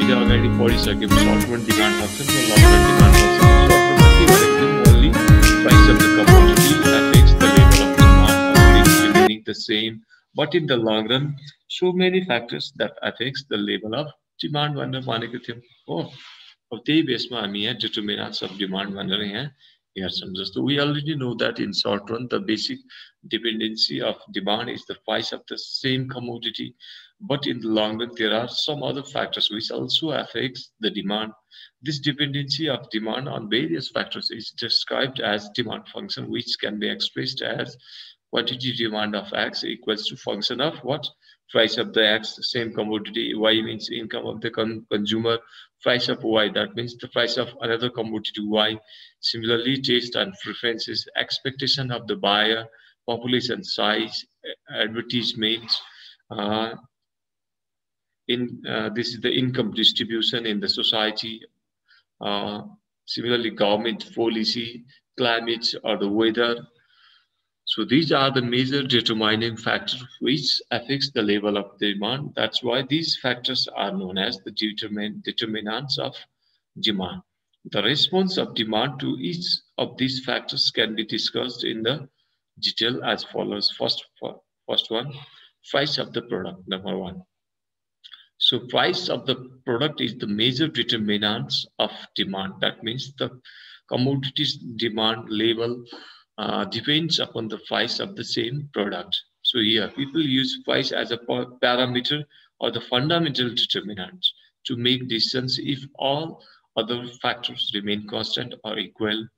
हामीले अगाडि पढिसकेको सर्ट रन डिमान्ड फंक्सन र long run demand function only price of the commodity affects the level of demand of it remaining the same, but in the long run so many factors that affects the level of demand भनेर भनेको थियौं हो अब त्यही बेसमा हामी यहाँ determinants of demand भनेर यहाँ हेर्छौं जस्तो we already know that in short run the basic dependency of demand is the price of the same commodity, but in the long run there are some other factors which also affects the demand. This dependency of demand on various factors is described as demand function, which can be expressed as quantity demand of X equals to function of what? Price of the X, same commodity. Y means income of the consumer. Price of Y, that means the price of another commodity Y. Similarly, taste and preferences, expectation of the buyer, population size, advertisements. This is the income distribution in the society. Similarly, government policy, climate, or the weather. So these are the major determining factors which affects the level of demand. That's why these factors are known as the determinants of demand. The response of demand to each of these factors can be discussed in the detail as follows. First one, price of the product, number one. So price of the product is the major determinants of demand. That means the commodity's demand level depends upon the price of the same product. So here people use price as a parameter or the fundamental determinant to make decisions if all other factors remain constant or equal.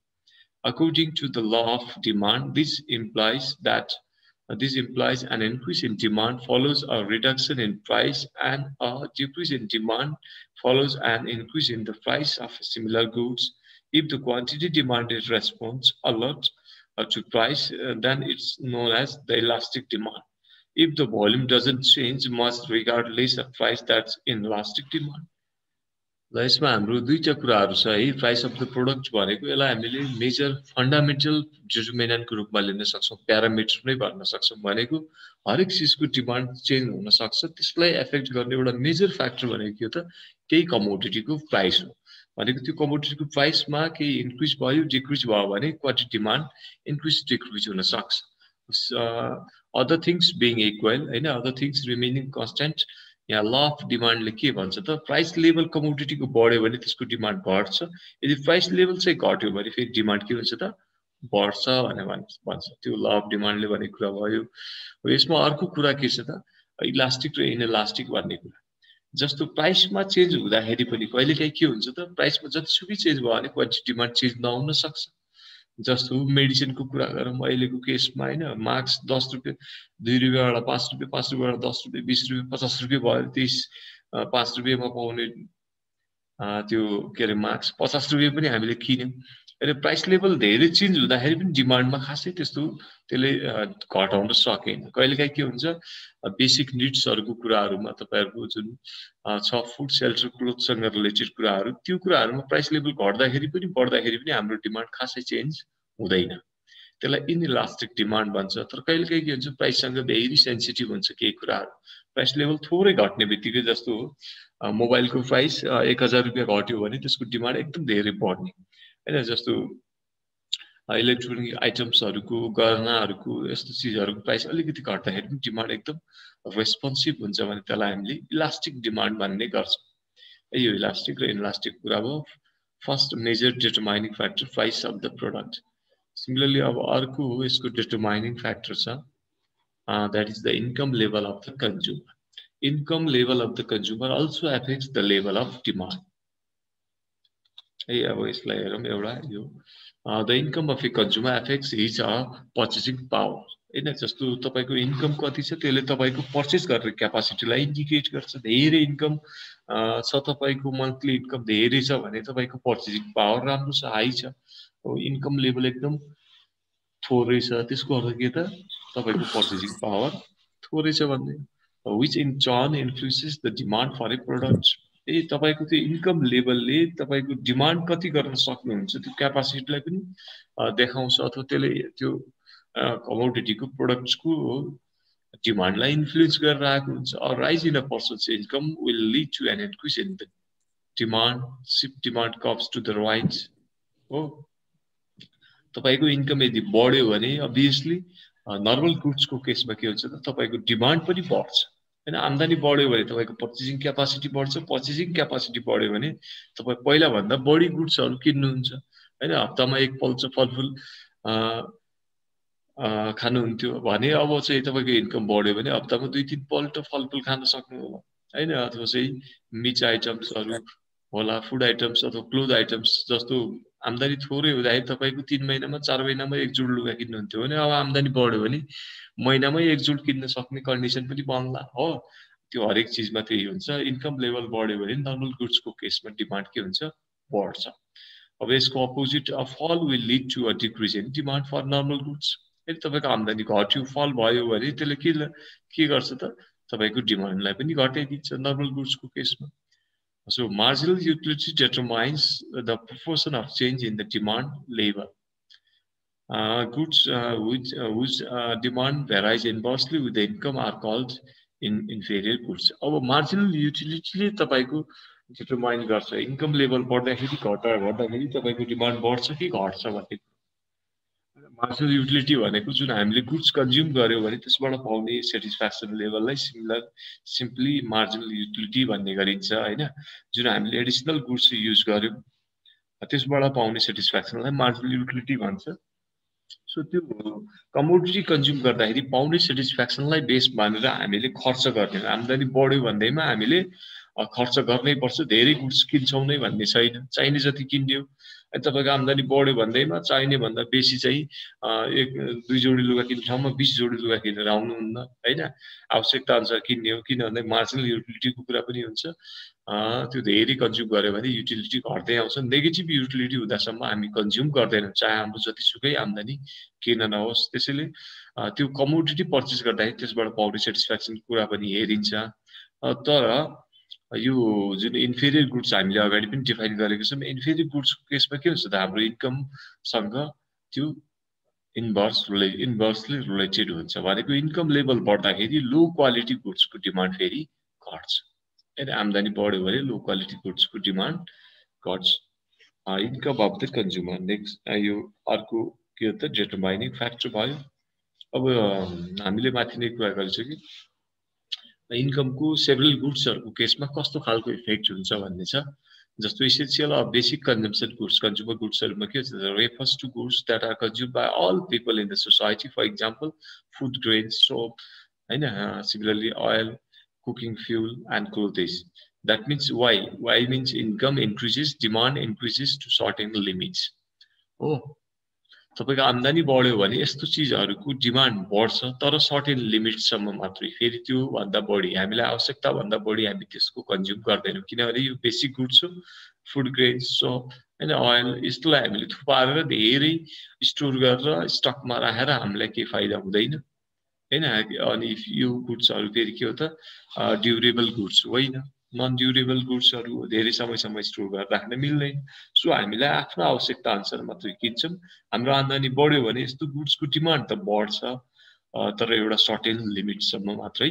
According to the law of demand, this implies an increase in demand follows a reduction in price, and a decrease in demand follows an increase in the price of similar goods. If the quantity demanded responds a lot to price, then it's known as the elastic demand. If the volume doesn't change much regardless of price, that's inelastic demand. यसमा हाम्रो दुईटा कुराहरु छ है price of the product भनेको यसलाई हामीले major fundamental डिटरमिनेन्टको रूपमा लिन सक्छौं प्यारामिटर नै भन्न सक्छौं भनेको हरेक चीजको डिमान्ड चेन्ज हुन सक्छ त्यसलाई एफेक्ट गर्ने एउटा मेजर फ्याक्टर भनेको के हो त त्यही कमोडिटीको प्राइस हो भनेको त्यो कमोडिटीको प्राइसमा केही इन्क्रिज भयो डिक्रिज भयो भने क्वान्टिटी डिमान्ड इन्क्रिज डिक्रिज हुन सक्छ अदर थिंग्स बीइङ इक्वल हैन अदर थिंग्स रिमेनिङ कन्स्टेन्ट यहाँ ल अफ डिमान्डले के भन्छ त प्राइस लेभल कमोडिटीको बढ्यो भने त्यसको डिमान्ड घट्छ यदि प्राइस लेभल चाहिँ घट्यो भने फेरि डिमान्ड के हुन्छ त बढ्छ भनेर भन्छ त्यो ल अफ डिमान्डले भनेको कुरा भयो यसमा अर्को कुरा के छ त इलास्टिक र इनइलास्टिक भन्ने कुरा जस्तो प्राइसमा चेन्ज हुँदाखेरि पनि कहिलेकाहीँ के हुन्छ त प्राइसमा जतिसुकै चेन्ज भयो भने क्वान्टिटी डिमान्ड चेन्ज नहुन सक्छ जस्तो मेडिसिनको कुरा गरौँ अहिलेको केसमा हैन मार्क्स 10 रुपैयाँ 2 रुपैयाँबाट 5 रुपैयाँ 5 रुपैयाँबाट 10 रुपैयाँ 20 रुपैयाँ 50 रुपैयाँ भयो 30 5 रुपैयाँमा पाउने त्यो के रे मार्क्स 50 रुपैयाँ पनि हामीले किन्यौं अनि प्राइस लेभल धेरै चेन्ज हुँदाखेरि पनि डिमान्डमा खासै त्यस्तो त्यसले घटाउन सकेन कहिलेकाहीँ के हुन्छ बेसिक नीड्सहरुको कुराहरुमा तपाईहरुको जुन छ फुड सेल्टर क्लोथसँग रिलेटेड कुराहरु त्यो कुराहरुमा प्राइस लेभल घट्दाखेरि पनि बढ्दाखेरि पनि हाम्रो डिमान्ड खासै चेन्ज हुँदैन त्यसलाई इनइलास्टिक डिमान्ड भन्छ तर कहिलेकाहीँ के हुन्छ प्राइससँग भेरी सेन्सिटिभ हुन्छ केही कुराहरु प्राइस लेभल थोरै घट्ने बित्तिकै जस्तो मोबाइलको प्राइस 1000 रुपैयाँ घट्यो भने त्यसको डिमान्ड एकदम धेरै बढ्ने हैन जस्तो इलेक्ट्रोनिक आइटम्सहरुको गहनाहरुको यस्तो चीजहरुको प्राइस अलिकति घट्दाखेरि पनि डिमान्ड एकदम रेस्पोन्सिभ हुन्छ भने त्यसलाई हामीले इलास्टिक डिमान्ड भन्ने गर्छौं यो इलास्टिक र इनइलास्टिक कुरा हो first major determining factor price of the product similarly अब अर्को यसको डिटरमाइनिङ फ्याक्टर छ that is the income level of the consumer. Income level of the consumer also affects the level of demand. The income of a consumer affects his purchasing power. जस्तो तपाईको income कति छ त्यसले तपाईको purchase गर्ने क्यापासिटीलाई indicate गर्छ धेरै income छ तपाईको मन्थली इन्कम धेरै छ भने तपाईको पर्चेसिङ पावर राम्रो छ हाई छ इन्कम लेभल एकदम थोरै छ त्यसको अर्थ के त तपाईको पर्चेसिङ पावर थोरै छ भन्ने which in turn influences the demand for a product तपाईको त्यो इन्कम लेभलले तपाईको डिमान्ड कति गर्न सक्नुहुन्छ त्यो क्यापासिटीलाई पनि देखाउँछ अथवा त्यसले त्यो कमोडिटीको प्रोडक्ट्सको डिमान्डलाई इन्फ्लुएन्स गरेर आएको हुन्छ a rise in a person's income will lead to an increase in the shift demand comes to the right हो तपाईको इन्कम यदि बढ्यो भने अभियसली नर्मल गुड्सको केसमा के हुन्छ त तपाईको डिमान्ड पनि बढ्छ हैन आम्दानी बढ्यो भने तपाईको पर्चेजिङ क्यापासिटी बढ्छ पर्चेजिङ क्यापासिटी बढ्यो भने तपाई पहिला भन्दा बढी गुड्सहरु किन्नुहुन्छ हैन हप्तामा एक पल्ट फलफुल खानुहुन्थ्यो भने अब चाहिँ तपाईको इन्कम बढ्यो भने हप्तामा 2-3 पल्ट फलफुल खान सक्नु होला हैन अथवा चाहिँ मिट आइटम्सहरु होला फुड आइटम्स अथवा क्लोथ आइटम्स जस्तो आम्दानी थोरै हुँदाखेरि तपाईको 3 महिनामा 4 महिनामा एक जोड लुगा किन्नुहुन्थ्यो भने अब आम्दानी बढ्यो भने महिनामै एक जोड किन्न सक्ने कन्डिसन पनि बन्ला हो त्यो हरेक चीजमा त्यही हुन्छ इन्कम लेभल बढ्यो भने नर्मल गुड्सको केसमा डिमान्ड के हुन्छ बढ्छ अब यसको opposite a fall will lead to a decrease in demand for normal goods यदि तपाईको आम्दानी घट्यो फल भयो भने त्यसले के गर्छ त तपाईको डिमान्डलाई पनि घटाइदिन्छ नर्मल गुड्सको केसमा So marginal utility determines the proportion of change in the demand level. Goods whose demand varies inversely with the income are called inferior goods. अब marginal utility ले तपाईको determine गर्छ income level बढ्दाखेरि घट्दाखेरि तपाईको demand बढ्छ कि घट्छ भन्ने मार्जिनल युटिलिटी भनेको जुन हामीले गुड्स कन्ज्युम गर्यो भने त्यसबाट पाउने सेटिस्फ्याक्सन लेभललाई सिम्पली मार्जिनल युटिलिटी भन्ने गरिन्छ हैन जुन हामीले एडिशनल गुड्स युज गर्यो त्यसबाट पाउने सेटिस्फ्याक्सनलाई मार्जिनल युटिलिटी भन्छ सो त्यो कमोडिटी कन्ज्युम गर्दाखेरि पाउने सेटिस्फ्याक्सनलाई बेस मानेर हामीले खर्च गर्ने आम्दानी बढ्यो भन्दैमा हामीले खर्च गर्नै पर्छ धेरै गुड्स किन्छौं नै भन्ने छैन चाहिने जति किन्दियो अनि तपाईको आम्दानी बढ्यो भन्दैमा चाहिने भन्दा बेसी चाहिँ एक दुई जोडी लुगा किन्ने ठाउँमा 20 जोडी लुगा किनेर आउनुहुन्न हैन आवश्यकता अनुसार किन्ने हो किनभने मार्जिनल युटिलिटीको कुरा पनि हुन्छ त्यो धेरै कन्ज्युम गर्यो भने युटिलिटी घट्दै आउँछ नेगेटिभ युटिलिटी हुँदासम्म हामी कन्ज्युम गर्दैनौं चाहे हाम्रो जतिसुकै आम्दानी किन नहोस् त्यसैले त्यो कमोडिटी पर्चेज गर्दाखेरि त्यसबाट पाउने सेटिस्फ्याक्सन कुरा पनि हेरिन्छ तर यो जुन इन्फेरियर गुड्स हामीले अगाडि पनि डिफाइन गरेको छौं इन्फेरियर गुड्सको केसमा के हुन्छ त हाम्रो इन्कम सँग त्यो इन्भर्सली रिलेटेड हुन्छ भनेको इन्कम लेभल बढ्दाखेरि लो क्वालिटी गुड्सको डिमान्ड फेरि घट्छ यदि आम्दानी बढ्यो भने लो क्वालिटी गुड्सको डिमान्ड घट्छ income of the consumer next यो अर्को के हो त डिटरमाइनिङ फ्याक्टर भयो अब हामीले माथि नै कुरा गरिसक्यो कि इन्कमको सेभरल गुड्सहरुको केसमा कस्तो खालको इफेक्ट हुन्छ भन्ने छ जस्तो essential of basic consumption goods consumer गुड्सहरुमा के हुन्छ refers to goods that are consumed by all people in the society for example food grains soap हैन similarly oil cooking fuel and clothes that means Y means income increases demand increases to certain limits हो तपाईको आम्दानी बढ्यो भने यस्तो चीजहरुको demand बढ्छ तर certain लिमिटसम्म मात्रै फेरि त्यो भन्दा बढी हामीलाई आवश्यकता भन्दा बढी हामी त्यसको कन्ज्युम गर्दैनौं किनभने यो बेसिक गुड्स हो फूड ग्रेन्स सोप हैन ऑयल यसलाई हामीले थुपारेर धेरै स्टोर गरेर स्टकमा राखेर हामीलाई के फाइदा हुँदैन हैन अनि यो गुड्सहरु फेरि के हो त ड्युरेबल गुड्स होइन नन ड्युरेबल गुड्सहरु धेरै समयसम्म स्टोर गरेर राख्न मिल्दैन सो हामीलाई आफ्नो आवश्यकता अनुसार मात्रै किन्छौं हाम्रो आम्दानी बढ्यो भने यस्तो गुड्सको डिमान्ड त बढ्छ तर एउटा सर्टेन लिमिटसम्म मात्रै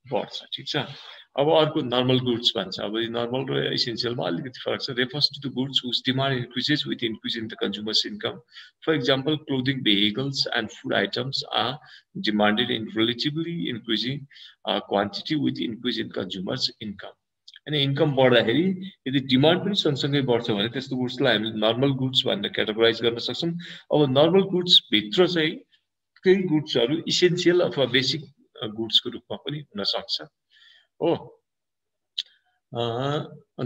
बढ्छ ठीक छ अब अर्को नर्मल गुड्स भन्छ अब यो नर्मल र एसेन्शियलमा अलिकति फरक छ refers to the goods whose demand increases with increase in the consumers income for example clothing vehicles and food items are demanded in relatively increasing quantity with increase in consumers income अनि income बढ्दाखेरि यदि demand पनि सँगसँगै बढ्छ भने त्यस्तो गुड्सलाई हामीले normal goods भनेर क्याटेगोराइज गर्न सक्छौं अब नर्मल गुड्स भित्र चाहिँ केही गुड्सहरु इसेन्शियल अथवा बेसिक गुड्सको रूपमा पनि हुन सक्छ हो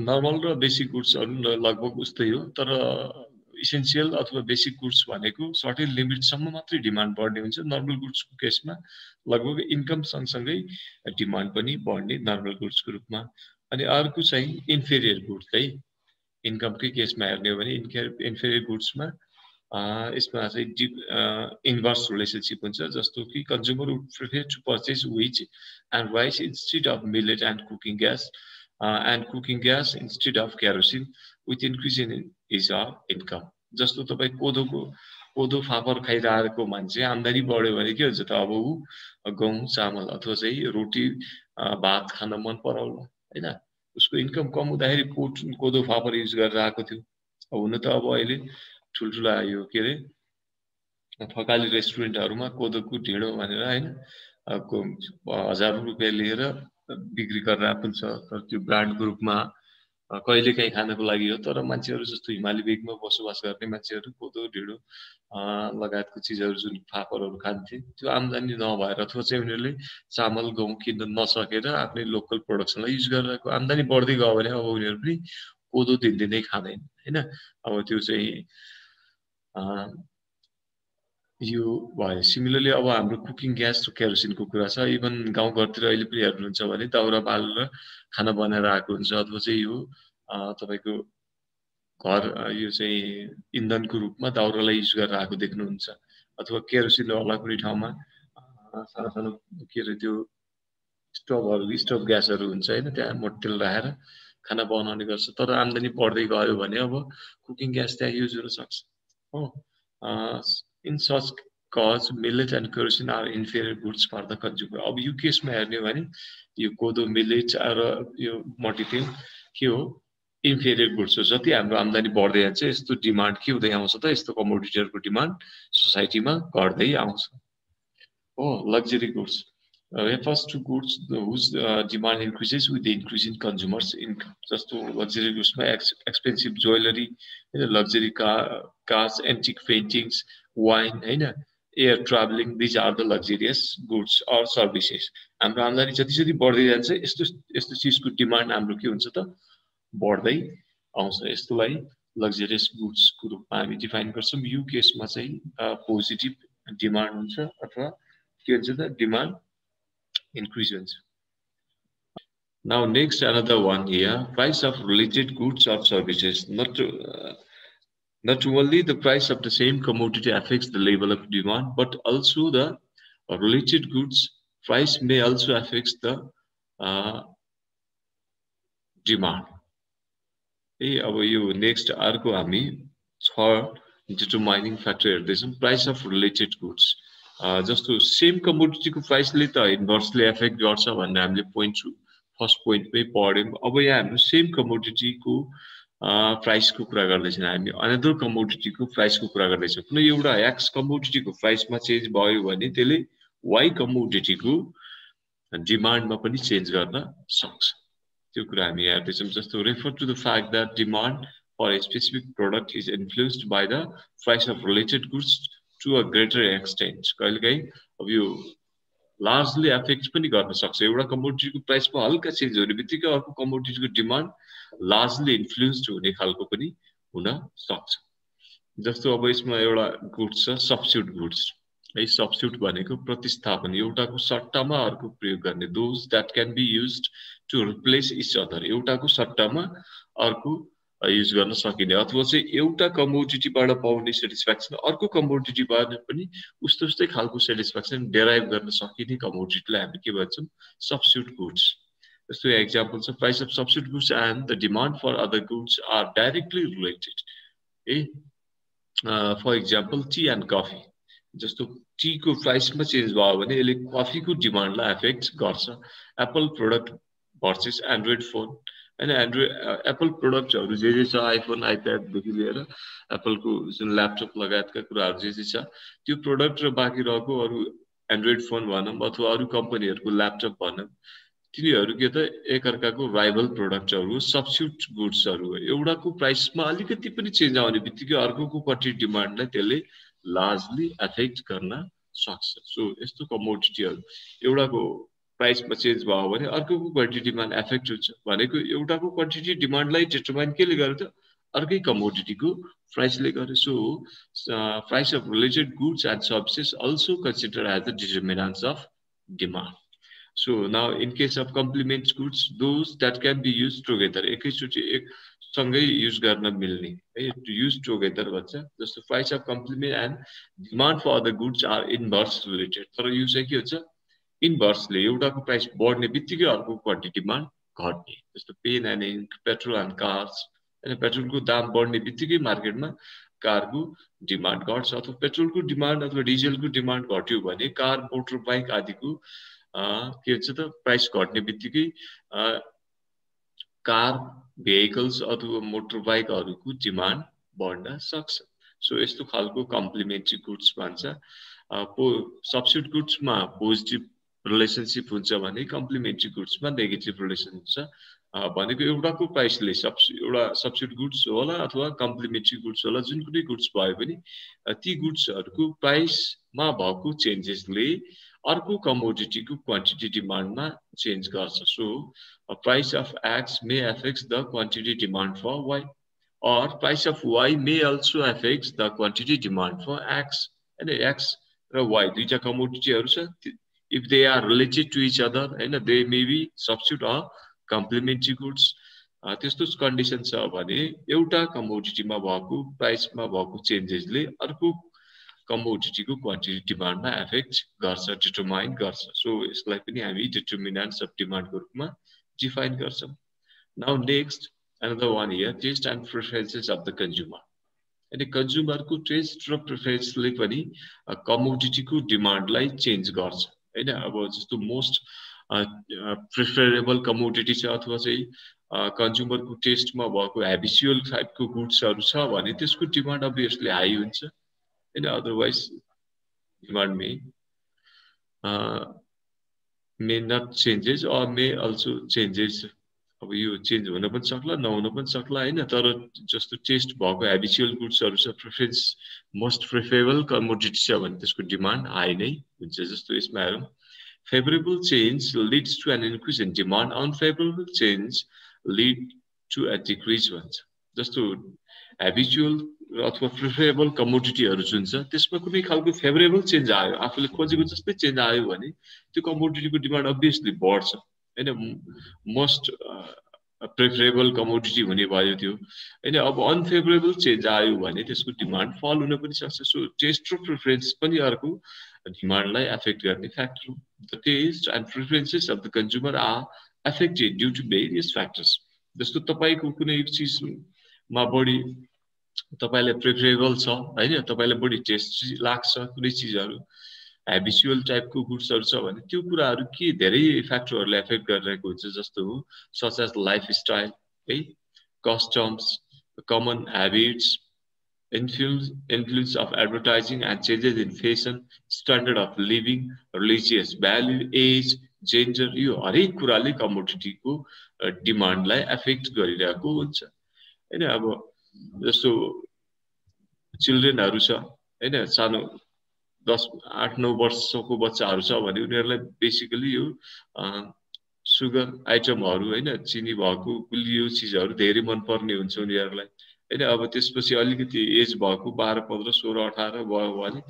नर्मल र बेसिक गुड्सहरु लगभग उस्तै हो तर इसेन्शियल अथवा बेसिक गुड्स भनेको सर्टेन लिमिटसम्म मात्रै डिमान्ड बढ्ने हुन्छ नर्मल गुड्सको केसमा लगभग इन्कम सँगसँगै डिमान्ड पनि बढ्ने नर्मल गुड्सको रूपमा अनि अर्को चाहिँ इन्फेरियर गुड्स है इन्कमकै केसमा हेर्ने हो भने इन्फेरियर गुड्समा यसमा चाहिँ इन्भर्स रिलेसनशिप हुन्छ जस्तो कि consumer would prefer to purchase wheat and rice instead of millet and cooking gas instead of kerosene with increase in his income जस्तो तपाई कोदो फापर खाइरहेको मान्छे आम्दानी बढ्यो भने के हुन्छ त अब ऊ गहुँ चामल अथवा चाहिँ रोटी भात खान मन पराउला हैन उसको इन्कम कम हुँदाखेरि कोदो फापर युज गरेर आएको थियो। अब हुन त अब अहिले ठुल्ठुला यो के अरे थकाली रेस्टुरेन्टहरूमा कोदोको ढिँडो भनेर हैन 1000 रुपियाँ लिएर बिक्री गरेर आएको छ। तर त्यो ब्रान्डको रूपमा कहिलेकाहीँ खानको लागि हो। तर मान्छेहरू जस्तो हिमाली भेगमा बसोबास गर्ने मान्छेहरू कोदो ढिँडो लगायतको चिजहरू जुन फापरहरू खान्थे त्यो आम्दानी नभएर अथवा चाहिँ उनीहरूले चामल गहुँ किन्न नसकेर आफ्नै लोकल प्रोडक्सनलाई युज गरेर आम्दानी बढ्दै गयो भने अब उनीहरू पनि कोदो दिनदिनै खाँदैन हैन। अब त्यो चाहिँ यो भयो। सिमिलरली अब हाम्रो कुकिङ ग्यास र केरोसिनको कुरा छ। इभन गाउँघरतिर अहिले पनि हेर्नुहुन्छ भने दाउरा बालेर खाना बनाएर आएको हुन्छ अथवा चाहिँ यो तपाईको घर यो चाहिँ इन्धनको रूपमा दाउरालाई युज गरेर आएको देख्नुहुन्छ। अथवा केरोसिन होला कुनै ठाउँमा सानो सानो के अरे त्यो स्टोभ ग्यासहरू हुन्छ हैन त्यहाँ मोटेल राखेर खाना बनाउने गर्छ। तर आम्दानी बढ्दै गयो भने अब कुकिङ ग्यास त्यहाँ युज हुन सक्छ हो। In such cause millet and kerosene are inferior goods for the consumer. अब यो केसमा हेर्ने हो भने यो कोदो मिलेट र यो मल्टिथिङ के हो इन्फेरियर गुड्स हो। जति हाम्रो आम्दानी बढ्दै जान्छ यस्तो डिमान्ड के हुँदै आउँछ त यस्तो कमोडिटीहरुको डिमान्ड सोसाइटीमा घट्दै आउँछ हो। Luxury goods refers to goods whose demand increases with the increase in consumers income. जस्तो लग्जरी गुड्समा एक्सपेन्सिभ ज्वेलरी हैन luxury cars, antique paintings, wine हैन air travelling these are the luxurious goods or services. हाम्रो आम्दानी जति बढ्दै जान्छ यस्तो चिजको डिमान्ड हाम्रो के हुन्छ त बढ्दै आउँछ। यस्तोलाई लग्जरियस गुड्सको रूपमा हामी डिफाइन गर्छौं। यो केसमा चाहिँ पोजिटिभ डिमान्ड हुन्छ अथवा के हुन्छ त डिमान्ड increase हुन्छ। Now next another one here, price of related goods or services. Not only the price of the same commodity affects the level of demand, but also the related goods price may also affect the demand. अब यो next अर्को हामी determining factor हेर्दैछौँ price of related goods. जस्तो same कमोडिटीको प्राइसले त inversely effect गर्छ भनेर हामीले फर्स्ट पोइन्टमै पढ्यौँ। अब यहाँ हाम्रो सेम कमोडिटीको प्राइसको कुरा गर्दैछौँ हामी अनदर कमोडिटीको प्राइसको कुरा गर्दैछौँ। कुनै एउटा एक्स कमोडिटीको प्राइसमा चेन्ज भयो भने त्यसले वाइ कमोडिटीको डिमान्डमा पनि चेन्ज गर्न सक्छ। त्यो कुरा हामी हेर्दैछौँ। जस्तो refer to the fact that demand for a specific product is influenced by the price of related goods to a greater extent. कहिलेकाहीँ अब यो लार्जली एफेक्ट पनि गर्न सक्छ। एउटा कमोडिटीको प्राइसमा हल्का चेन्ज हुने बित्तिकै अर्को कमोडिटीको डिमान्ड लार्जली इन्फ्लुएन्स्ड हुने खालको पनि हुन सक्छ। जस्तो अब यसमा एउटा गुड्स छ सब्स्टिट्युट गुड्स है। सब्स्टिट्युट भनेको प्रतिस्थापन एउटाको सट्टामा अर्को प्रयोग गर्ने those that can be used to replace each other. एउटाको सट्टामा अर्को युज गर्न सकिने अथवा चाहिँ एउटा कमोडिटीबाट पाउने सेटिस्फ्याक्सन अर्को कमोडिटीबाट पनि उस्तै खालको सेटिस्फ्याक्सन डेराइभ गर्न सकिने कमोडिटीलाई हामी के भन्छौँ सब्स्टिट्युट गुड्स। जस्तो एक्जाम्पल छ price of substitute goods and the demand for other goods are directly related है। For example tea and coffee. जस्तो टीको प्राइसमा चेन्ज भयो भने यसले कफीको डिमान्डलाई एफेक्ट गर्छ। Apple product versus Android phone हैन। एप्पल प्रोडक्टहरु जे छ आइफोन आइप्याडदेखि लिएर एप्पलको जुन ल्यापटप लगायतका कुराहरु जे छ त्यो प्रोडक्ट र बाँकी रहेको अरु एन्ड्रोइड फोन भनौं अथवा अरु कम्पनीहरुको ल्यापटप भनौं तिनीहरु के त एकअर्काको राइभल प्रोडक्टहरु सब्स्टिट्युट गुड्सहरु हो। एउटाको प्राइसमा अलिकति पनि चेन्ज आउने बित्तिकै अर्कोको कति डिमान्डलाई त्यसले लार्जली एफेक्ट गर्न सक्छ। सो यस्तो कमोडिटीहरु एउटाको प्राइसमा चेन्ज भयो भने अर्कोको क्वान्टिटी डिमान्ड एफेक्ट हुन्छ भनेको एउटाको क्वान्टिटी डिमान्डलाई डिटरमाइन केले गर्छ अर्कै कमोडिटीको प्राइसले गर्छ। So price of related goods and services also consider as the determinants of demand. So now in case of complement goods those that can be used together एकैचोटी एक सँगै युज गर्न मिल्ने है युज टुगेदर भन्छ। जस्तो price of complement and demand for other goods are inverse related. तर यो चाहिँ के हुन्छ इन्भर्सली एउटाको प्राइस बढ्ने बित्तिकै अर्को क्वान्टिटी डिमान्ड घट्ने। जस्तो pen and ink petrol and cars हैन पेट्रोलको दाम बढ्ने बित्तिकै मार्केटमा कारको डिमान्ड घट्छ अथवा पेट्रोलको डिमान्ड अथवा डिजेलको डिमान्ड घट्यो भने कार मोटर बाइक आदिको के हुन्छ त प्राइस घट्ने बित्तिकै कार भेहिकल्स अथवा मोटर बाइकहरुको डिमान्ड बढ्न सक्छ सो यस्तो खालको कम्प्लिमेन्ट्री गुड्स भन्छ सब्स्टिट्युट गुड्समा पोजिटिभ रिलेसनशिप हुन्छ भने कम्प्लिमेन्ट्री गुड्समा नेगेटिभ रिलेसन हुन्छ भनेको एउटाको प्राइसले एउटा सब्स्टिट्युट गुड्स होला अथवा कम्प्लिमेन्ट्री गुड्स होला जुन कुनै गुड्स भए पनि ती गुड्सहरुको प्राइसमा भएको चेन्जेसले अर्को कमोडिटीको क्वान्टिटी डिमान्डमा चेन्ज गर्छ so price of X may affect the quantity demand for Y or price of Y may also affect the quantity demand for X and X र Y दुईटा कमोडिटीहरु छ if they are related to each other and they may be substitute or complementary goods त्यस्तो condition छ भने एउटा कमोडिटीमा भएको प्राइसमा भएको चेन्जेसले अर्को कमोडिटीको क्वान्टिटी डिमान्डमा एफेक्ट गर्छ डिटरमाइन गर्छ सो यसलाई पनि हामी डिटरमिनेन्ट्स अफ डिमान्डको रूपमा define garchhau now next another one here taste and preferences of the consumer and the consumer ko taste र preference ले पनि commodity को demand लाई change गर्छ हैन अब जस्तो most preferable commodity छ अथवा चाहिँ consumer को taste मा भएको habitual type को goods हरु छ भने त्यसको demand obviously high हुन्छ हैन otherwise demand may not changes or may also changes अब यो चेन्ज हुन पनि सक्ला नहुन पनि सक्ला हैन तर जस्तो टेस्ट भएको habitual goods हरु छ प्रेफरेन्स मोस्ट प्रेफरेबल कमोडिटी छ भने त्यसको डिमान्ड हाई नै हुन्छ जस्तो यसमा हेरौं favourable change leads to an increase in demand unfavourable change lead to a decrease भन्छ जस्तो habitual अथवा प्रेफरेबल कमोडिटीहरु जुन छ त्यसमा कुनै खालको फेभरेबल चेन्ज आयो आफूले खोजेको जस्तै चेन्ज आयो भने त्यो कमोडिटीको डिमान्ड obviously बढ्छ हैन मोस्ट प्रेफरेबल कमोडिटी हुने भयो त्यो हैन अब अनफेभरेबल चेन्ज आयो भने त्यसको डिमान्ड फल हुन पनि सक्छ सो टेस्ट र प्रेफरेन्स पनि अर्को डिमान्डलाई एफेक्ट गर्ने फ्याक्टर हो the taste and preferences of the consumer are affected due to various factors जस्तो तपाईको कुनै चीजमा बढी तपाईलाई प्रेफरेबल छ हैन तपाईलाई बढी टेस्ट लाग्छ कुनै चीजहरु habitual टाइपको गुड्सहरु छ भने त्यो कुराहरु के धेरै फ्याक्टरहरुले एफेक्ट गरिरहेको हुन्छ जस्तो such as लाइफस्टाइल है customs common habits influence of advertising and changes in fashion standard of living religious value age gender यो हरेक कुराले कमोडिटीको डिमान्डलाई एफेक्ट गरिरहेको हुन्छ हैन अब जस्तो चिल्ड्रेनहरु छ हैन सानो 8-9 वर्षको बच्चाहरु छ भने उनीहरुलाई बेसिकली यो सुगर आइटमहरु हैन चिनी भएको गुलियो चीजहरु धेरै मन पर्ने हुन्छ उनीहरुलाई हैन अब त्यसपछि अलिकति एज भएको 12 15 16 18 भयो भने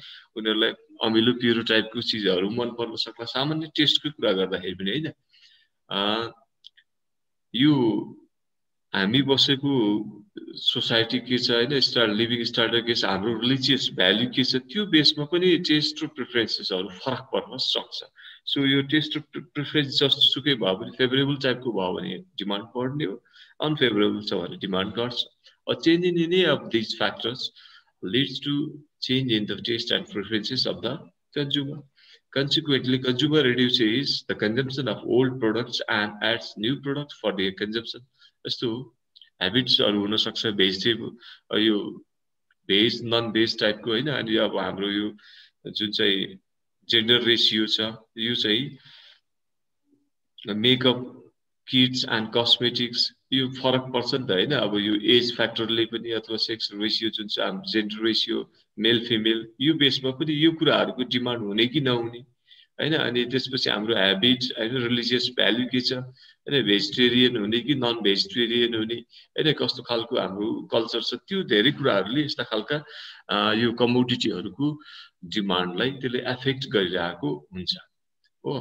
उनीहरुलाई अमिलो पिरो टाइपको चीजहरु मन पर्न सक्ला सामान्य टेस्टको कुरा गर्दाखेरि पनि हैन यो हामी बसेको सोसाइटी के छ हैन स्टाइल लिभिङ स्टाइल के छ हाम्रो रिलिजियस भ्यालु के छ त्यो बेसमा पनि टेस्ट र प्रेफरेन्सेसहरु फरक पर्न सक्छ सो यो टेस्ट र प्रेफरेन्स जस्तोसुकै भयो भने फेभरेबल टाइपको भयो भने डिमान्ड बढ्ने हो अनफेभरेबल छ भने डिमान्ड घट्छ a change in any of these factors leads to change in the taste and preferences of the consumer consequently consumer reduces the consumption of old products and adds new products for their consumption जस्तो habitsहरु हुन सक्छ vegetable यो veg non veg टाइपको हैन अनि अब हाम्रो यो जुन चाहिँ जेन्डर रेशियो छ यो चाहिँ मेकअप किड्स एन्ड कस्मेटिक्स यो फरक पर्छ नि त हैन अब यो एज फ्याक्टरले पनि अथवा सेक्स रेशियो जुन छ हाम्रो जेन्डर रेशियो मेल फिमेल यो बेसमा पनि यो कुराहरुको डिमान्ड हुने कि नहुने हैन अनि त्यसपछि हाम्रो ह्याबिट्स हैन रिलिजियस भ्यालु के छ हैन भेजिटेरियन हुने कि नन भेजिटेरियन हुने हैन कस्तो खालको हाम्रो कल्चर छ त्यो धेरै कुराहरुले यस्ता खालका यो कमोडिटीहरुको डिमान्डलाई त्यसले एफेक्ट गरिरहेको हुन्छ हो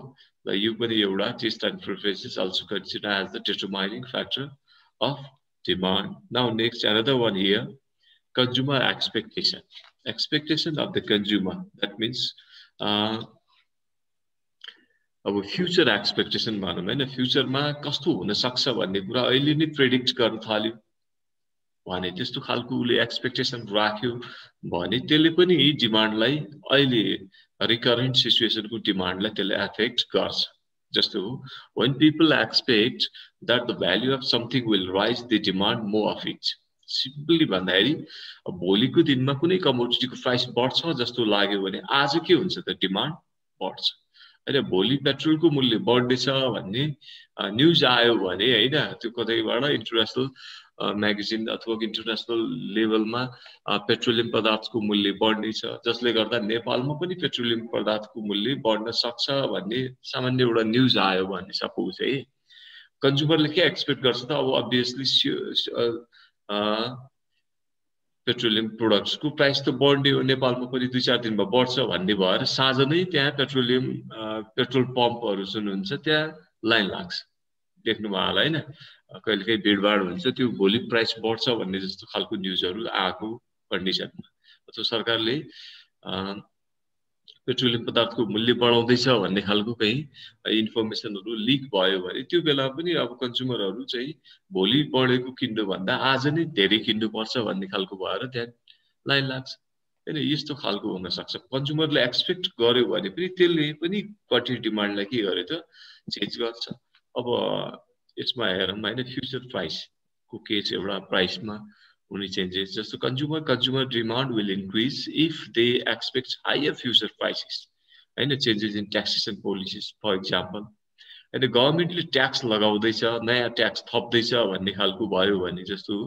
ल यो पनि एउटा taste and preferences also considered as the determining factor of demand now next another one here consumer expectation of the consumer that means अब फ्युचर एक्सपेक्टेसन भनौं हैन फ्युचरमा कस्तो हुन सक्छ भन्ने कुरा अहिले नै प्रेडिक्ट गर्न थाल्यो भने त्यस्तो खालको उले एक्सपेक्टेसन राख्यो भने त्यसले पनि डिमान्डलाई अहिले रिकरेन्ट सिचुएसनको डिमान्डलाई त्यसले एफेक्ट गर्छ Just to, when people expect that the value of something will rise, they demand more of it. Simply भन्दाखेरि भोलिको दिनमा कुनै कमोडिटीको प्राइस बढ्छ जस्तो लाग्यो भने आज के हुन्छ त डिमान्ड बढ्छ हैन भोलि पेट्रोलको मूल्य बढ्दैछ भन्ने न्यूज आयो भने हैन त्यो कतैबाट इन्टरनेशनल म्यागजिन अथवा इन्टरनेशनल लेभलमा पेट्रोलियम पदार्थको मूल्य बढ्ने छ जसले गर्दा नेपालमा पनि पेट्रोलियम पदार्थको मूल्य बढ्न सक्छ भन्ने सामान्य एउटा न्यूज आयो भन्ने सपोज है कन्ज्युमरले के एक्सपेक्ट गर्छ त अब अभियसली पेट्रोलियम प्रोडक्ट्सको प्राइस त बढ्ने हो नेपालमा पनि 2-4 दिनमा बढ्छ भन्ने भएर साँझ नै त्यहाँ पेट्रोल पम्पहरु जुन हुन्छ त्यहाँ लाइन लाग्छ देख्नु भयो होला हैन कहिलेकाहीँ भिडभाड हुन्छ त्यो भोलि प्राइस बढ्छ भन्ने जस्तो खालको न्यूजहरु आएको कन्डिसनमा अथवा सरकारले पेट्रोलियम पदार्थको मूल्य बढाउँदैछ भन्ने खालको कहीं इन्फर्मेसनहरु लिक भयो भने त्यो बेला पनि अब कन्ज्युमरहरु चाहिँ भोलि बढेको किन्नु भन्दा आज नै धेरै किन्नु पर्छ भन्ने खालको भएर त्यहाँ लाइन लाग्छ हैन यस्तो खालको हुन सक्छ कन्ज्युमरले एक्सपेक्ट गर्यो भने पनि त्यसले पनि कति डिमान्डलाई के गरे त चेन्ज गर्छ अब यसमा हेरौँ हैन फ्युचर प्राइस को के छ एउटा प्राइसमा हुने चेन्जेस जस्तो consumer demand will increase if they expect higher future prices हैन changes in taxation policies for example हैन गभर्नमेन्टले ट्याक्स लगाउँदैछ नयाँ ट्याक्स थप्दैछ भन्ने खालको भयो भने जस्तो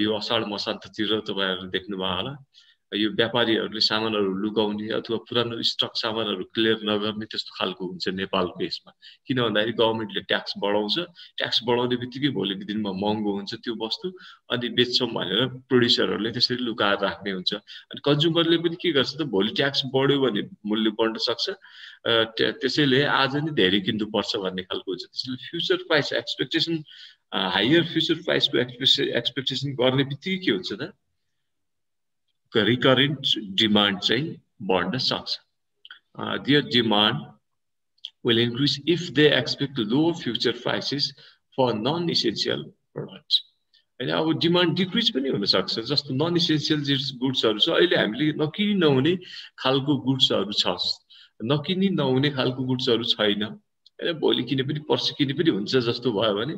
यो असाढ मसान्ततिर तपाईहरुले देख्नु भयो होला यो व्यापारीहरुले सामानहरु लुकाउने अथवा पुरानो स्टक सामानहरु क्लियर नगर्ने त्यस्तो खालको हुन्छ नेपालको केसमा किन भन्दाखेरि गभर्नमेन्टले ट्याक्स बढाउँछ ट्याक्स बढाउने बित्तिकै भोलिको दिनमा महँगो हुन्छ त्यो वस्तु अनि बेच्छौं भनेर प्रोड्युसरहरुले त्यसरी लुकाएर राख्ने हुन्छ अनि कन्ज्युमरले पनि के गर्छ त भोलि ट्याक्स बढ्यो भने मूल्य बढ्न सक्छ त्यसैले आज नै धेरै किन्नु पर्छ भन्ने खालको हुन्छ त्यसैले future price expectation higher future प्राइसको एक्सपेक्टेसन गर्ने बित्तिकै के हुन्छ त recurrent demand चाहिँ बढ्न सक्छ their demand will increase if they expect lower future prices for non-essential products हैन अब डिमान्ड डिक्रिज पनि हुन सक्छ जस्तो नन एसेन्शियल गुड्सहरु छ अहिले हामीले नकिनी नहुने खालको गुड्सहरु छ नकिनी नहुने खालको गुड्सहरु छैन हैन भोलि किने पनि पर्सि किने पनि हुन्छ जस्तो भयो भने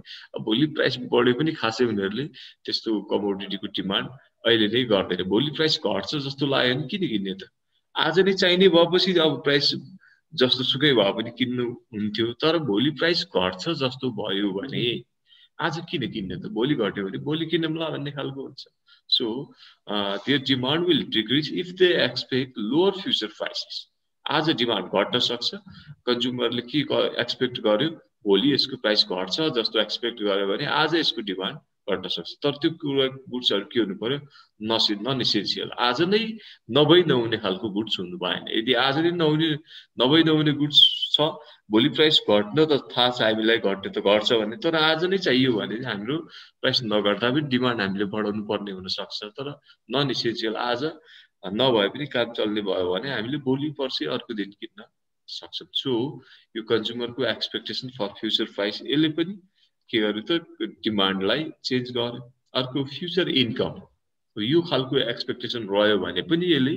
भोलि प्राइस बढे पनि खासै उनीहरुले त्यस्तो कमोडिटीको डिमान्ड अहिले नै गर्दैन भोलि प्राइस घट्छ जस्तो लाग्यो नि किन किन्ने त आज नै चाहिने भएपछि अब प्राइस जस्तो सुकै भए पनि किन्नु हुन्थ्यो तर भोलि प्राइस घट्छ जस्तो भयो भने आज किन किन्ने त भोलि घट्यो भने भोलि किनौँला भन्ने खालको हुन्छ so their demand will decrease if they expect lower future prices आज डिमान्ड घट्न सक्छ कन्ज्युमरले के एक्सपेक्ट गर्यो भोलि यसको प्राइस घट्छ जस्तो एक्सपेक्ट गर्यो भने आज यसको डिमान्ड घट्न सक्छ तर त्यो गुड्सहरु के हुनु पर्यो नन एसेन्शियल आज नै नभई नहुने खालको गुड्स हुनु भएन यदि आज नै नहुने गुड्स छ भोलि प्राइस घट्न त थाहा छ हामीलाई घट्ने त घट्छ भने तर आज नै चाहियो भने हाम्रो प्राइस नघट्दा पनि डिमान्ड हामीले बढाउनु पर्ने हुन सक्छ तर नन एसेन्शियल आज नभए पनि काम चल्ने भयो भने हामीले भोलि पर्सि अर्को दिन किन्न सक्छौं सो यो कन्ज्युमरको एक्सपेक्टेसन फर फ्युचर प्राइस यसले पनि के गर्यो त डिमान्डलाई चेन्ज गर्यो अर्को फ्युचर इन्कम यो खालको एक्सपेक्टेसन रह्यो भने पनि यसले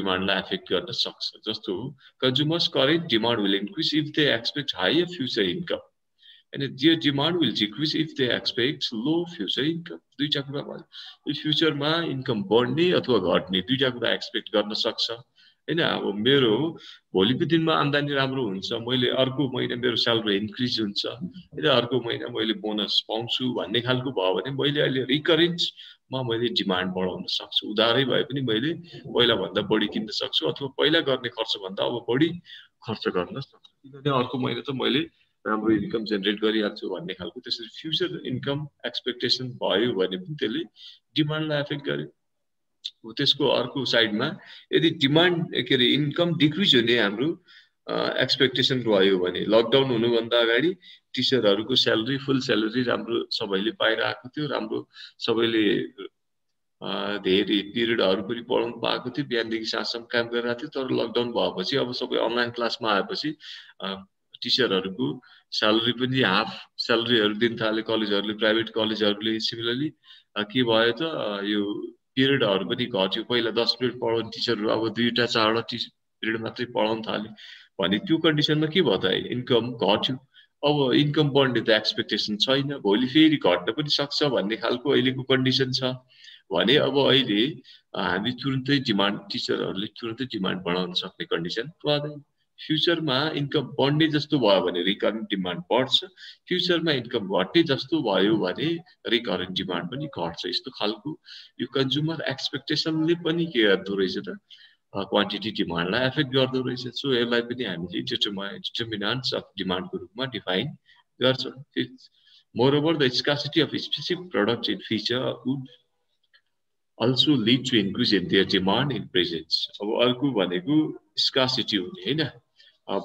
डिमान्डलाई एफेक्ट गर्न सक्छ जस्तो consumers current demand will increase if they expect higher future income and their demand will decrease if they expect low future income दुईटा कुरा भयो फ्युचरमा इन्कम बढ्ने अथवा घट्ने दुईटा कुरा एक्सपेक्ट गर्न सक्छ हैन अब मेरो भोलिको दिनमा आम्दानी राम्रो हुन्छ मैले अर्को महिना मेरो स्यालेरी इन्क्रिज हुन्छ हैन अर्को महिना मैले बोनस पाउँछु भन्ने खालको भयो भने मैले अहिले रिकरेन्टमा मैले डिमान्ड बढाउन सक्छु उधारै भए पनि मैले पहिला भन्दा बढी किन्न सक्छु अथवा पहिला गर्ने खर्च भन्दा अब बढी खर्च गर्न सक्छु किनभने अर्को महिना त मैले राम्रो इन्कम जेनेरेट गरिहाल्छु भन्ने खालको त्यसरी फ्युचर इन्कम एक्सपेक्टेसन भयो भने पनि त्यसले डिमान्डलाई एफेक्ट गर्यो त्यसको अर्को साइडमा यदि डिमान्ड के रे इन्कम डिक्रिज हुने हाम्रो एक्सपेक्टेसन रह्यो भने लकडाउन हुनुभन्दा अगाडि टिचरहरुको स्यालेरी फुल स्यालेरी राम्रो सबैले पाइरहेको थियो राम्रो सबैले धेरै पिरियडहरु पनि पढाउनु पाएको थियो बिहानदेखि साँझसम्म काम गरिरहेको थियो तर लकडाउन भएपछि अब सबै अनलाइन क्लासमा आएपछि टिचरहरुको स्यालेरी पनि हाफ स्यालेरीहरु दिन थाले कलेजहरुले प्राइभेट कलेजहरुले सिमिलरली के भयो त यो पिरियडहरु पनि घट्यो पहिला 10 मिनेट पढाउने टिचरहरु अब 2टा 4वटा पिरियड मात्रै पढाउन थाले भने त्यो कन्डिसनमा के भयो त इन्कम घट्यो अब इन्कम बढ्ने त एक्सपेक्टेसन छैन भोलि फेरि घट्न पनि सक्छ भन्ने खालको अहिलेको कन्डिसन छ भने अब अहिले हामी तुरुन्तै डिमान्ड टिचरहरूले तुरुन्तै डिमान्ड बढाउन सक्ने कन्डिसन पर्दैन फ्युचरमा इन्कम बढ्ने जस्तो भयो भने रिकरेन्ट डिमान्ड बढ्छ फ्युचरमा इन्कम घट्ने जस्तो भयो भने रिकरेन्ट डिमान्ड पनि घट्छ यस्तो खालको यो कन्ज्युमर एक्सपेक्टेसनले पनि के गर्दो रहेछ त क्वान्टिटी डिमान्डलाई एफेक्ट गर्दो रहेछ सो यसलाई पनि हामीले डिटर्मिनान्ट्स अफ डिमान्डको रूपमा डिफाइन गर्छौँ moreover the scarcity of specific product in future would also lead to increase in their demand in presence अब अर्को भनेको स्कार्सिटी हुने हैन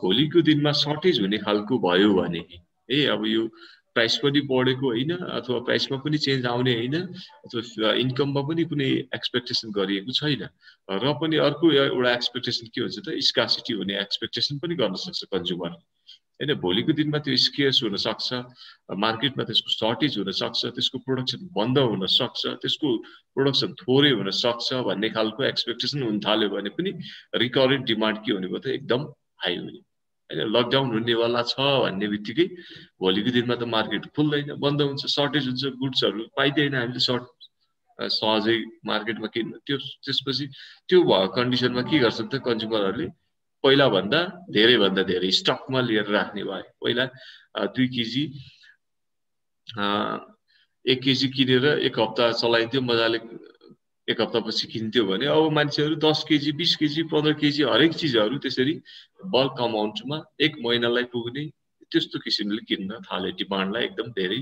भोलिको दिनमा सर्टेज हुने खालको भयो भने अब यो प्राइस पनि बढेको हैन अथवा प्राइसमा पनि चेन्ज आउने हैन अथवा इन्कममा पनि कुनै एक्सपेक्टेसन गरिएको छैन र पनि अर्को एउटा एक्सपेक्टेसन के हुन्छ त स्कार्सिटी हुने एक्सपेक्टेसन पनि गर्न सक्छ कन्ज्युमर हैन भोलिको दिनमा त्यो स्केर्स हुन सक्छ मार्केटमा त्यसको सर्टेज हुन सक्छ त्यसको प्रोडक्सन बन्द हुन सक्छ त्यसको प्रोडक्सन थोरै हुन सक्छ भन्ने खालको एक्सपेक्टेसन हुन थाल्यो भने पनि रिकरेन्ट डिमान्ड के हुने भयो त एकदम हाई हुने हैन लकडाउन हुनेवाला छ भन्ने बित्तिकै भोलिको दिनमा त मार्केट खुल्दैन बन्द हुन्छ सर्टेज हुन्छ गुड्सहरु पाइदैन हामीले सहजै मार्केटमा किन्न त्यो त्यसपछि त्यो भएको कन्डिसनमा के गर्छ त कन्ज्युमरहरुले पहिला भन्दा धेरै स्टकमा लिएर राख्ने भए पहिला 2 केजी 1 केजी किनेर एक हप्ता चलाइन्थ्यो मजाले एक हप्तापछि किन्थ्यो भने अब मान्छेहरु 10 केजी 20 केजी 15 केजी हरेक चीजहरु त्यसरी बल्क अमाउन्टमा एक महिनालाई पुग्ने त्यस्तो किसिमले किन्न थाले डिमान्डलाई एकदम धेरै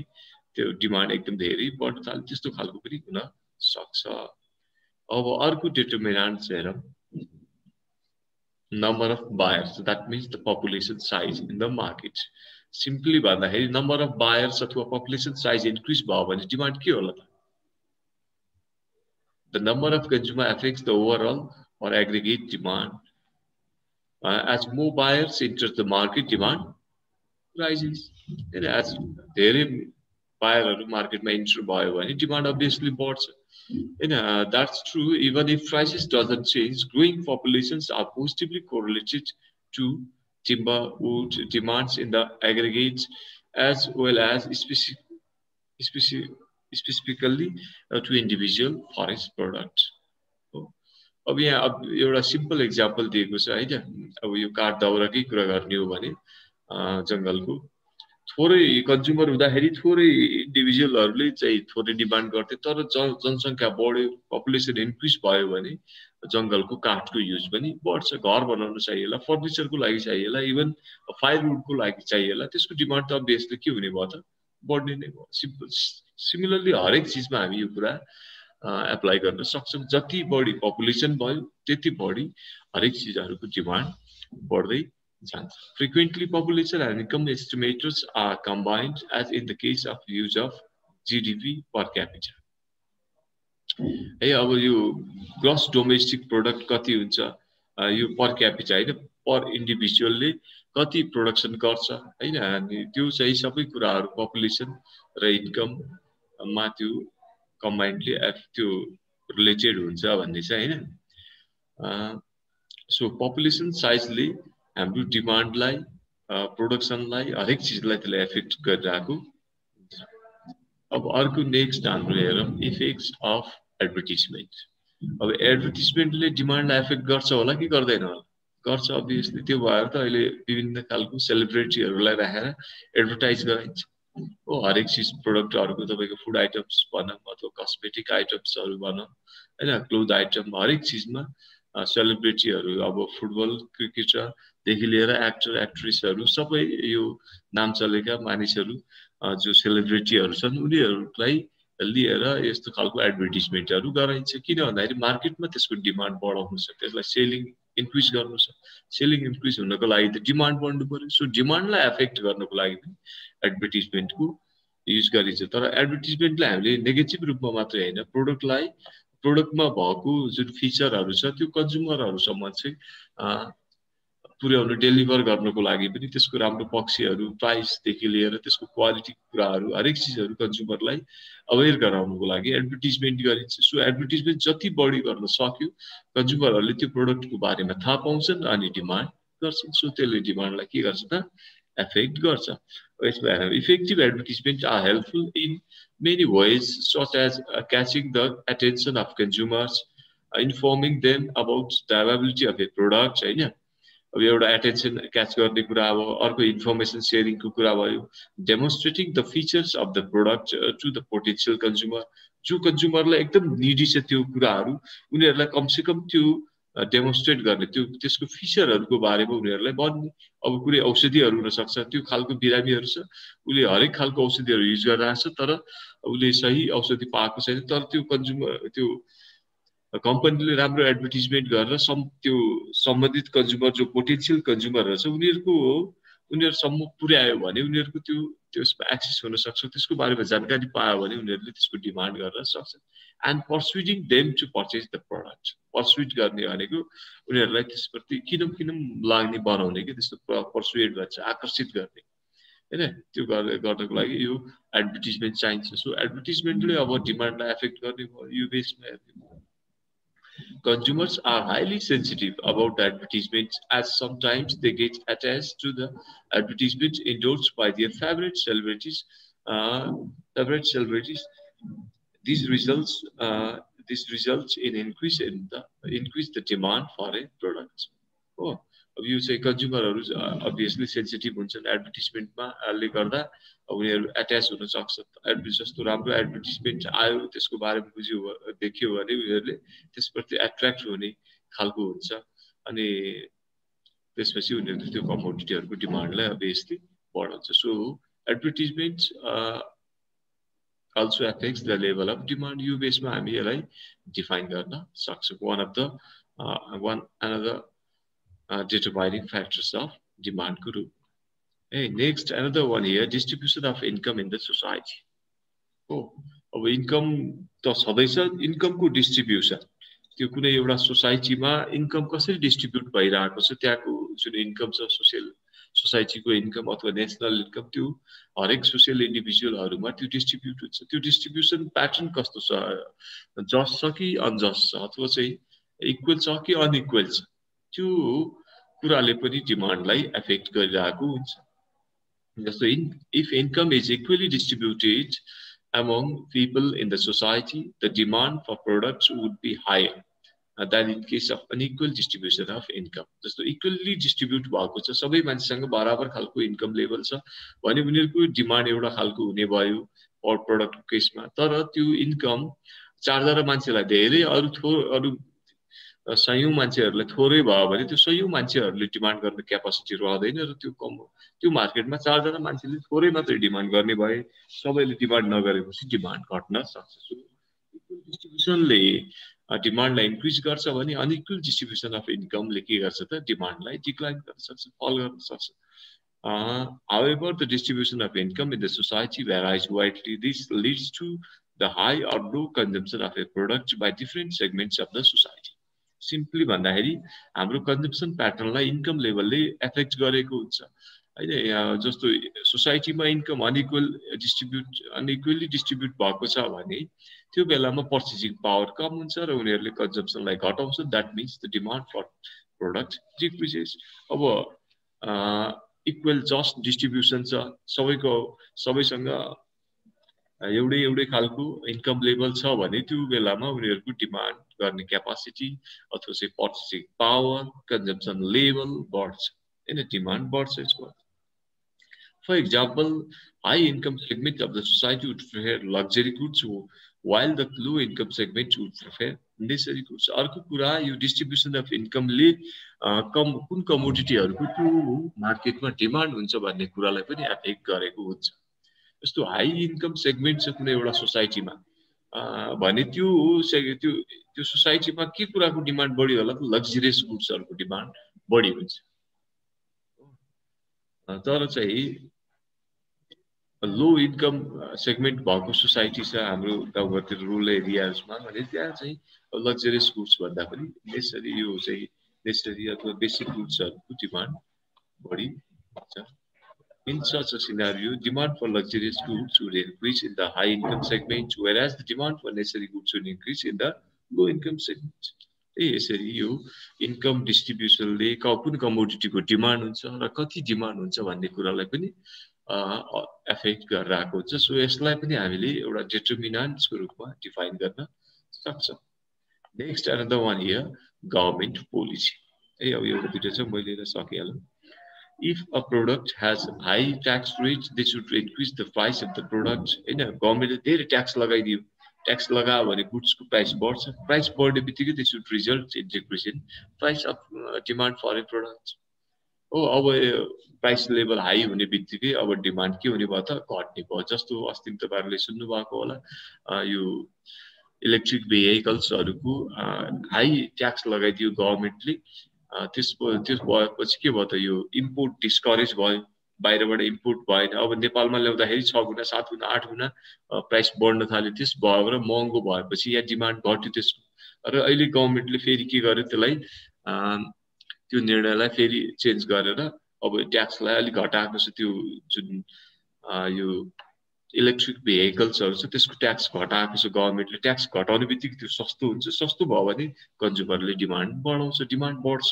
त्यो डिमान्ड एकदम धेरै बढ्न थाले त्यस्तो खालको पनि हुन सक्छ अब अर्को डिटर्मिनान्ट हेरौं number of buyers so that means the population size in the market simply भन्दाखेरि number of buyers अथवा population size increase भयो भने demand के होला त the number of consumer affects the overall or aggregate demand as more buyers enter the market demand rises and as धेरै बायरहरु मार्केटमा enter भयो भने डिमान्ड obviously बढ्छ and that's true even if prices doesn't change growing populations are positively correlated to timber wood demands in the aggregates as well as specifically to individual forest products अब यहाँ अब एउटा simple example दिएको छ हैन अब यो काठ दाउराकै कुरा गर्ने हो भने जंगलको थोरै कन्ज्युमर हुँदाखेरि थोरै इन्डिभिजुअलहरुले चाहिँ थोरै डिमान्ड गर्थे तर जनसंख्या बढ्यो पपुलेसन इन्क्रिज भयो भने जंगलको काठको युज पनि बढ्छ घर बनाउन चाहिएला फर्निचरको लागि चाहिएला इभन फायरवुडको लागि चाहिएला त्यसको डिमान्ड त अभियसली के हुने भयो त बढ्ने नै भयो सिम्पल सिमिलरली हरेक चीजमा हामी यो कुरा एप्लाई गर्न सक्छौं जति बढी पपुलेसन भयो त्यति बढी हरेक चीजहरुको डिमान्ड बढ्दै Frequently, population and income estimators are combined, as in the case of use of GDP per capita. Hey, अब यो gross domestic product कति हुन्छ यो per capita हैन per individual ले कति production गर्छ हैन अनि त्यो चाहिँ सबै कुराहरु population र income मा त्यो combinedly त्यो related हुन्छ भन्ने छ हैन so population size ले हाम्रो डिमान्डलाई प्रोडक्सनलाई हरेक चीजलाई त्यसले एफेक्ट गरिरहेको अब अर्को नेक्स्ट हाम्रो हेरौं इफेक्ट्स अफ एडभर्टाइजमेन्ट अब एडभर्टाइजमेन्टले डिमान्डलाई एफेक्ट गर्छ होला कि गर्दैन होला गर्छ अभियसली त्यो भएर त अहिले विभिन्न खालको सेलिब्रिटीहरुलाई राखेर एडभर्टाइज गराइन्छ ओ हरेक चीज प्रोडक्टहरुको तपाईको फुड आइटम्स भनौं अथवा कस्मेटिक आइटम्सहरु भनौं हैन क्लोथ आइटम हरेक चीजमा सेलिब्रिटीहरु अब फुटबल क्रिकेटर देखि लिएर एक्टर एक्ट्रेसहरु सबै यो नाम चलेका मानिसहरु जो सेलिब्रिटीहरु छन् उनीहरुलाई लिएर यस्तो खालको एडभर्टाइजमेन्टहरु गराइन्छ किन भन्दाखेरि मार्केटमा त्यसको डिमान्ड बढाउनु छ त्यसलाई सेलिङ इन्क्रिज गर्नु छ सेलिङ इन्क्रिज हुनको लागि त डिमान्ड बढ्नु पर्यो सो डिमान्डलाई एफेक्ट गर्नको लागि पनि एडभर्टाइजमेन्टको युज गरिन्छ तर एडभर्टाइजमेन्टलाई हामीले नेगेटिभ रूपमा मात्र हैन प्रोडक्टमा भएको जुन फिचरहरु छ त्यो कन्ज्युमरहरुसम्म चाहिँ पुर्याउन डेलिभर गर्नको लागि पनि त्यसको राम्रो पक्षहरु प्राइस देखि लिएर त्यसको क्वालिटी कुराहरु हरेक चीजहरु कन्ज्युमरलाई अवेयर गराउनको लागि एडभर्टाइजमेन्ट गरिन्छ सो एडभर्टाइजमेन्ट जति बढी गर्न सक्यो कन्ज्युमरहरुले त्यो प्रोडक्टको बारेमा थाहा पाउँछन् अनि डिमान्ड गर्छन् सो त्यसले डिमान्डलाई के गर्छ त एफेक्ट गर्छ effective advertisements are helpful in many ways such as catching the attention of consumers informing them about the availability of a product हैन अब एउटा attention catch गर्ने कुरा अब अर्को information sharing को कुरा भयो demonstrating the features of the product to the potential consumer जो कन्ज्युमरलाई एकदम निडी छ त्यो कुराहरु उनीहरुलाई कम से कम त्यो डेमोन्स्ट्रेट गर्ने त्यो त्यसको फिचरहरुको बारेमा उनीहरुलाई भन्ने अब कुनै औषधिहरु हुन सक्छ त्यो खालको बिरामीहरु छ उले हरेक खालको औषधिहरु युज गरिरहेछ तर उले सही औषधि पाएको छैन तर त्यो कन्ज्युमर त्यो कम्पनीले राम्रो एडभर्टाइजमेन्ट गरेर त्यो सम्बन्धित कन्ज्युमर जो पोटेन्शियल कन्ज्युमरहरु छ उनीहरुसम्म पुर्यायो भने उनीहरुको त्यसमा एक्सेस हुन सक्छ त्यसको बारेमा जानकारी पायो भने उनीहरुले त्यसको डिमान्ड गर्न सक्छन् and persuading them to purchase the product persuade गर्ने भनेको उनीहरुलाई त्यसप्रति किनम लाग्ने बनाउने के त्यस्तो persuade भन्छ आकर्षित गर्ने हैन त्यो गर्नको लागि यो एडभर्टाइजमेन्ट चाहिन्छ सो एडभर्टाइजमेन्टले अब डिमान्डलाई एफेक्ट गर्ने भयो यो बेसमा Consumers are highly sensitive about advertisements as sometimes they get attached to the advertisements endorsed by their favorite celebrities. This results in increase the demand for a product. Oh, अब यो चाहिँ कन्ज्युमरहरु obviously sensitive हुन्छन् एडभर्टाइजमेन्टमा ले गर्दा उनीहरु attach हुन सक्छ जस्तो राम्रो एडभर्टाइजमेन्ट आयो त्यसको बारेमा बुझ्यो देखियो भने उनीहरुले त्यसप्रति अट्र्याक्ट हुने खालको हुन्छ अनि त्यसपछि उनीहरुले त्यो कमोडिटीहरुको डिमान्डलाई obviously बढाउँछ so advertisement also affects the level of demand यो बेसमा हामी यसलाई डिफाइन गर्न सक्छौं another determining factors of demand ko roop hey next another one here distribution of income in the society अब income त सधैं छ income को distribution त्यो कुनै एउटा सोसाइटी मा income कसरी डिस्ट्रिब्युट भइराको छ त्यहाँको जुन income छ सोशल सोसाइटी को income अथवा नेशनल income त्यो हरेक सोशल इन्डिभिजुअलहरुमा त्यो डिस्ट्रिब्युट हुन्छ त्यो डिस्ट्रिब्युसन प्याटर्न कस्तो छ जस्ट छ कि अनजस्ट छ अथवा चाहिँ इक्वल छ कि अनइक्वल छ त्यो कुराले पनि डिमान्डलाई एफेक्ट गरिरहेको हुन्छ जस्तो if income is equally distributed among people in the society the demand for products would be higher than in case of unequal distribution of income जस्तो इक्वली डिस्ट्रिब्युट भएको छ सबै मान्छेसँग बराबर खालको इन्कम लेभल छ भने उनीहरुको डिमान्ड एउटा खालको हुने भयो पर प्रोडक्ट केसमा तर त्यो इन्कम चारजना मान्छेलाई धेरै अरु सयौं मान्छेहरुलाई थोरै भयो भने त्यो सयौं मान्छेहरुले डिमान्ड गर्ने क्यापासिटी रहदैन र त्यो मार्केटमा चारजना मान्छेले थोरै मात्रै डिमान्ड गर्ने भए सबैले डिमान्ड नगरेपछि डिमान्ड घट्न सक्छ सो इक्वल डिस्ट्रिब्युसनले डिमान्डलाई इन्क्रिज गर्छ भने अनइक्वल डिस्ट्रिब्युसन अफ इन्कमले के गर्छ त डिमान्डलाई डिक्लाइन गर्न सक्छ फल गर्न सक्छ however the distribution of income in the society varies widely this leads to the high or low consumption of a product by different segments of the society simply भन्दाखेरि हाम्रो कन्जम्पसन प्याटर्नलाई इन्कम लेभलले एफेक्ट गरेको हुन्छ हैन जस्तो सोसाइटीमा income unequally distribute भएको छ भने त्यो बेलामा पर्चेजिङ पावर कम हुन्छ र उनीहरुले कन्जम्पसनलाई घटाउँछ that means the demand for product decreases अब इक्वल जस्ट डिस्ट्रिब्युसन छ सबैसँग एउटै खालको इन्कम लेभल छ भने त्यो बेलामा उनीहरुको डिमान्ड गर्ने क्यापासिटी अथवा चाहिँ पर्चेजिङ पावर कन्जम्पसन लेभल बढ्छ हैन डिमान्ड बढ्छ यसमा for example high income segment of the society would prefer luxury goods while the low income segment would prefer necessary goods अर्को कुरा यो डिस्ट्रिब्युसन अफ इन्कमले कुन कमोडिटीहरुको त्यो मार्केटमा डिमान्ड हुन्छ भन्ने कुरालाई पनि एफेक्ट गरेको हुन्छ जस्तो हाई इन्कम सेगमेन्ट छ कुनै एउटा सोसाइटीमा भने त्यो सोसाइटीमा के कुराको डिमान्ड बढी होला त लग्जरियस गुड्सहरुको डिमान्ड बढी हुन्छ तर चाहिँ लो इन्कम सेगमेन्ट भएको सोसाइटी छ हाम्रो गाउँघरतिर रुरल एरियाजमा भने त्यहाँ चाहिँ लग्जरियस गुड्स भन्दा पनि नेसेसरी अथवा बेसिक गुड्सहरुको डिमान्ड बढी हुन्छ In such a scenario, demand for luxurious goods would increase in the high income segment, whereas the demand for necessary goods would increase in the low income segment. यसरी यो income डिस्ट्रिब्युसनले कुन कमोडिटीको demand हुन्छ र कति demand हुन्छ भन्ने कुरालाई पनि एफेक्ट गरेर आएको हुन्छ सो यसलाई पनि हामीले एउटा डिटर्मिनेन्ट्सको रूपमा डिफाइन गर्न सक्छौँ next another one here government policy अब एउटा दुईटा चाहिँ मैले लिएर सकिहालेँ if a product has high tax rates they should increase the price of the product हैन गभर्नमेन्टले धेरै ट्याक्स लगाइदियो ट्याक्स लगायो भने गुड्सको प्राइस बढ्छ प्राइस बढ्ने बित्तिकै they should result in decrease in price of demand for a product अब price level high हुने बित्तिकै अब डिमान्ड के हुने भयो त घट्ने भयो जस्तो अस्ति तपाईहरुले सुन्नु भएको होला यो इलेक्ट्रिक भेहिकल्सहरुको हाई ट्याक्स लगाइदियो गभर्नमेन्टले त्यस भएपछि के भयो त यो इम्पोर्ट डिस्करेज भयो बाहिरबाट इम्पोर्ट भएन अब नेपालमा ल्याउँदाखेरि 6 गुणा 7 गुणा 8 गुणा प्राइस बढ्न थाल्यो त्यस भएर महँगो भएपछि या डिमान्ड घट्यो त्यसको र अहिले गभर्नमेन्टले फेरि के गर्यो त्यसलाई त्यो निर्णयलाई फेरि चेन्ज गरेर अब ट्याक्सलाई अलि घटाएको छ त्यो जुन यो इलेक्ट्रिक भेहिकल्सहरु छ त्यसको ट्याक्स घटाएको छ गभर्नमेन्टले ट्याक्स घटाउने बित्तिकै त्यो सस्तो हुन्छ सस्तो भयो भने कन्ज्युमरले डिमान्ड बढाउँछ डिमान्ड बढ्छ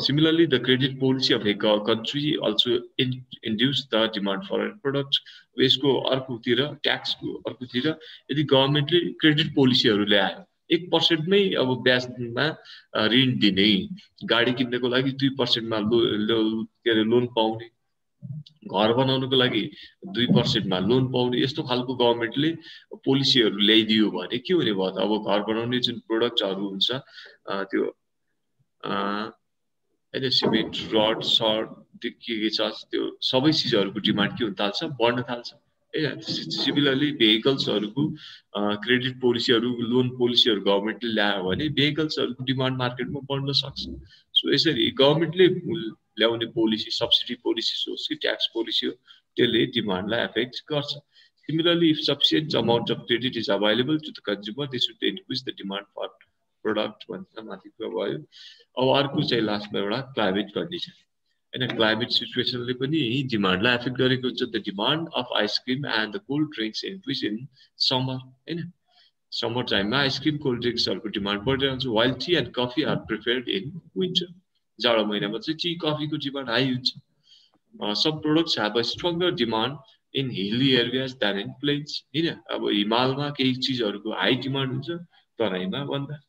similarly the credit policy of a country also induce the demand for a product यसको अर्कोतिर ट्याक्सको अर्कोतिर यदि गभर्नमेन्टले क्रेडिट पोलिसीहरु ल्यायो 1% मै अब ब्याजमा ऋण दिने गाडी किन्नको लागि 2% मा लोन पाउने घर बनाउनको लागि 2% मा लोन पाउने यस्तो खालको गभर्नमेन्टले पोलिसीहरु ल्याइदियो भने के हुने भयो त अब घर बनाउने जुन प्रोडक्टहरु हुन्छ त्यो हैन सिमेन्ट रड सर्ट के छ त्यो सबै चीजहरुको डिमान्ड के हुन थाल्छ बढ्न थाल्छ हैन सिमिलरली भेहिकल्सहरुको क्रेडिट पोलिसीहरु लोन पोलिसीहरु गभर्नमेन्टले ल्यायो भने भेहिकल्सहरुको डिमान्ड मार्केटमा बढ्न सक्छ सो यसरी गभर्नमेन्टले ल्याउने पोलिसी सब्सिडी पोलिसी होस् कि ट्याक्स पोलिसी हो त्यसले डिमान्डलाई एफेक्ट गर्छ similarly if sufficient amount of credit is available to the consumer they should increase the demand for product भन्छ माथिको भयो अब अर्को चाहिँ लास्टमा एउटा क्लाइमेट कन्डिसन हैन क्लाइमेट सिचुएसनले पनि डिमान्डलाई एफेक्ट गरेको हुन्छ the demand of ice cream and the cold drinks increase in summer हैन समर टाइममा आइसक्रिम कोल्ड ड्रिंक्सहरुको डिमान्ड बढेर हुन्छ while tea and coffee are preferred in winter जाडो महिनामा चाहिँ टी कफीको डिमान्ड हाई हुन्छ some products have a stronger demand in hilly areas than in plains हैन अब हिमालमा केही चीजहरुको हाई डिमान्ड हुन्छ तराईमा भन्दा